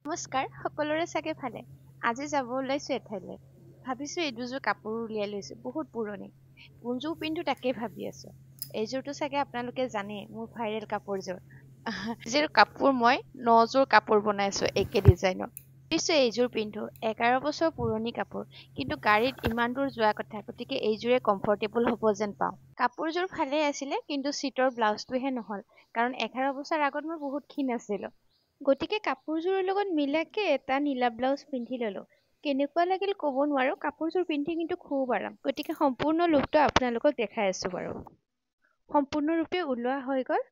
নমস্কাৰ সকলোৰে চাগে ভালে আজি যাব ওলাইছো এঠাইলৈ ভাবিছো এই দুযোৰ কাপোৰ উলিয়াই লৈছো বহুত পুৰণি কোনযোৰ পিন্ধো তাকে ভাবি আছো এইযোৰটো চাগে আপোনালোকে জানে মোৰ ভাইৰেল কাপোৰযোৰ যিৰ কাপোৰ মই 9যোৰ কাপোৰ বনাইছো একে ডিজাইনৰ ভাবিছো এইযোৰ পিন্ধো 11 বছৰ পুৰণি কাপোৰ কিন্তু গাড়ীত ইমান দূৰ যোৱা কথা গতিকে এইযোৰে কমফৰ্টেবল হ'ব যেন পাওঁ কাপোৰযোৰ ভালেই আছিলে কিন্তু চিটৰ ব্লাউজটোহে নহল কাৰণ 11 বছৰ আগত মই বহুত ক্ষীণ আছিলো গতিকে কাপোৰযোৰৰ লগত মিলাকে এটা নীলা ব্লাউজ পিন্ধি ললো কেনেকুৱা লাগিল ক'ব নোৱাৰো কাপোৰযোৰ পিন্ধি কিন্তু খুব আৰাম গতিকে সম্পূৰ্ণ লুকটো আপোনালোকক দেখাই আছো বাৰু সম্পূৰ্ণৰূপে ওলোৱা হৈ গ'ল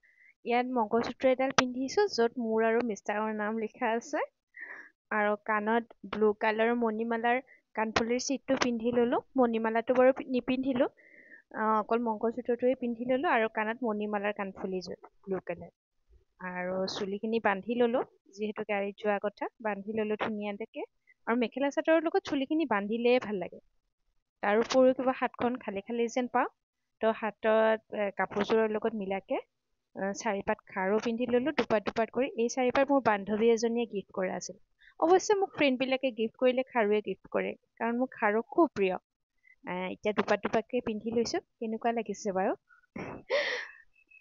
ইয়াত মংগলসূত্ৰ এডাল পিন্ধিছো য'ত মোৰ আৰু মিষ্টাৰৰ নাম লিখা আছে আৰু কাণত ব্লু কালাৰৰ মণিমালাৰ কাণফুলিৰ চিটটো পিন্ধি ললো মণিমালাটো বাৰু নিপিন্ধিলো অকল মংগলসূত্ৰটোৱে পিন্ধি ললো আৰু কাণত মণিমালাৰ কাণফুলিযোৰ ব্লু কালাৰ আৰু চুলিখিনি বান্ধি ললো যিহেতু গাড়ীত যোৱা কথা বান্ধি ললো ধুনীয়াকে আৰু মেখেলা চাদৰৰ লগত চুলিখিনি বান্ধিলে ভাল লাগে তাৰোপৰিও কিবা হাতখন খালী খালী যেন পাওঁ তো হাতত কাপোৰযোৰৰ লগত মিলাকে চাৰিপাত খাৰু পিন্ধি ললো দুপাত কৰি এই চাৰিপাত মোৰ বান্ধৱী এজনীয়ে গিফ্ট কৰা আছিল অৱশ্যে মোক ফ্ৰেণ্ডবিলাকে গিফ্ট কৰিলে খাৰুৱে গিফ্ট কৰে কাৰণ মোৰ খাৰু খুব প্ৰিয় এতিয়া দুপাতকে পিন্ধি লৈছো কেনেকুৱা লাগিছে বাৰু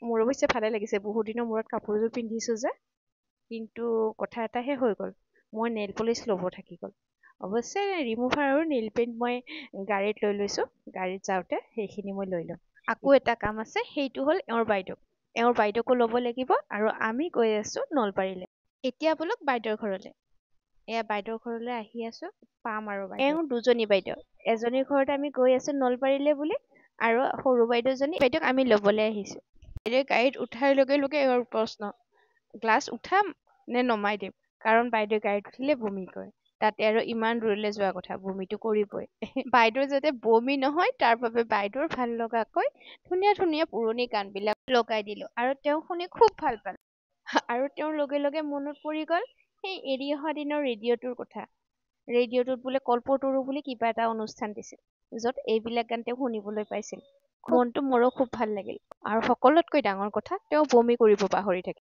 মোৰ অৱশ্যে ভালে লাগিছে বহুত দিনৰ মূৰত কাপোৰযোৰ পিন্ধিছো যে কিন্তু কথা এটাহে হৈ গ'ল মই নেইল পলিচ ল'ব থাকি গ'ল অৱশ্যে ৰিমুভাৰ আৰু নেইল পেইণ্ট মই গাড়ীত লৈ লৈছো গাড়ীত যাওঁতে সেইখিনি মই লৈ ল'ম আকৌ এটা কাম আছে সেইটো হ'ল এওঁৰ বাইদেউকো ল'ব লাগিব আৰু আমি গৈ আছো নলবাৰীলৈ এতিয়া বলক বাইদেউৰ ঘৰলৈ এয়া বাইদেউৰ ঘৰলৈ আহি আছো পাম আৰু এওঁ দুজনী বাইদেউ এজনীৰ ঘৰত আমি গৈ আছো নলবাৰীলৈ বুলি আৰু সৰু বাইদেউক আমি ল'বলৈ আহিছো বাইদেউ গাড়ীত উঠাৰ লগে লগে এওঁৰ প্ৰশ্ন গ্লাছ উঠাম নে নমাই দিম কাৰণ বাইদেউ গাড়ীত উঠিলে বমি কৰে তাতে আৰু ইমান দূৰলৈ যোৱা কথা বমিটো কৰিবই বাইদেউৰ যাতে বমি নহয় তাৰ বাবে বাইদেউৰ ভাল লগাকৈ ধুনীয়া ধুনীয়া পুৰণি গানবিলাক লগাই দিলো আৰু তেওঁ শুনি খুব ভাল পালে আৰু তেওঁৰ লগে লগে মনত পৰি গ'ল সেই এৰি অহা দিনৰ ৰেডিঅ'টোৰ কথা ৰেডিঅ'টোত বোলে কল্পতৰু বুলি কিবা এটা অনুষ্ঠান দিছিল য'ত এইবিলাক গান তেওঁ শুনিবলৈ পাইছিল মনটো মোৰো খুব ভাল লাগিল আৰু সকলোতকৈ ডাঙৰ কথা তেওঁ বমি কৰিব পাহৰি থাকে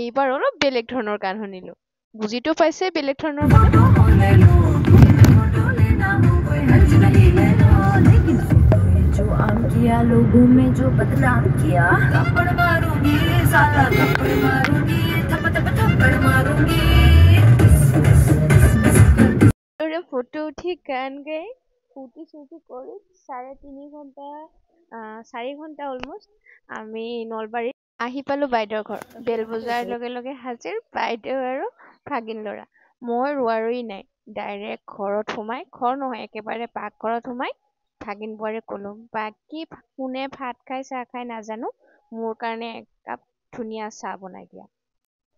এইবাৰ অলপ বেলেগ ধৰণৰ গান শুনিলো বুজিতো পাইছে বেলেগ ধৰণৰ लोगों में जो बदनाम किया थप्पड़ मारूंगी साला थप्पड़ मारूंगी थप्पड़ मारूंगी ফটো উঠি গান গাই ফূৰ্তি চূৰ্তি কৰি 3.5 ঘণ্টা 4 ঘণ্টা অলমষ্ট আমি নলবাৰীত আহি পালো বাইদেউৰ ঘৰ বেল বজাৰ লগে লগে হাজিৰ বাইদেউ আৰু ভাগিন ল'ৰা মই ৰোৱাৰই নাই ডাইৰেক্ট ঘৰত সোমাই ঘৰ নহয় একেবাৰে পাকঘৰত সোমাই ভাগিন বোৱাৰীক ক'লো বাকী কোনে ভাত খাই চাহ খাই নাজানো মোৰ কাৰণে একাপ ধুনীয়া চাহ বনাই দিয়া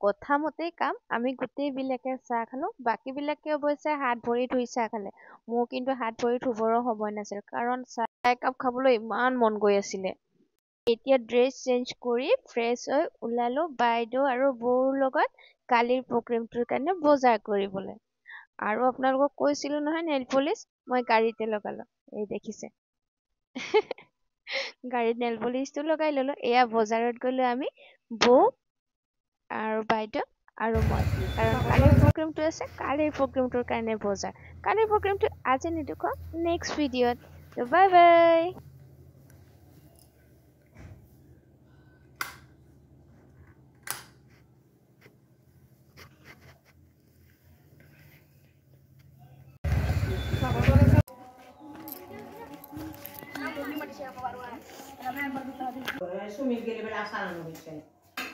কথা মতেই কাম আমি গোটেইবিলাকে চাহ খালো বাকীবিলাকে অৱশ্যে হাত ভৰি ধুই চাহ খালে মোৰ কিন্তু হাত ভৰি ধুবৰো সময় নাছিল কাৰণ চাহ একাপ খাবলৈ ইমান মন গৈ আছিলে এতিয়া ড্ৰেছ চেঞ্জ কৰি ফ্ৰেছ হৈ ওলালো বাইদেউ আৰু বৌৰ লগত কালিৰ প্ৰগ্ৰেমটোৰ কাৰণে বজাৰ কৰিবলৈ আৰু আপোনালোকক কৈছিলো নহয় নেইল পলিচ মই গাড়ীতে লগালো এই দেখিছে গাড়ীত নেইল পলিচটো লগাই ললো এয়া বজাৰত গলো আমি বৌ আৰু বাইদেউ আৰু মই কাৰণ কালিৰ প্ৰগ্ৰেমটো আছে কালিৰ প্ৰগ্ৰেমটোৰ কাৰণে বজাৰ কালিৰ প্ৰগ্ৰেমটো আজি নেদেখুৱাম নেক্সট ভিডিঅ'ত bye bye Sumir gele bela asal no biche.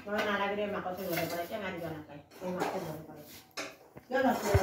No na la gre ma ko se gore pare, ya ngari gana kai. O ma ko gore pare. Yo no sé.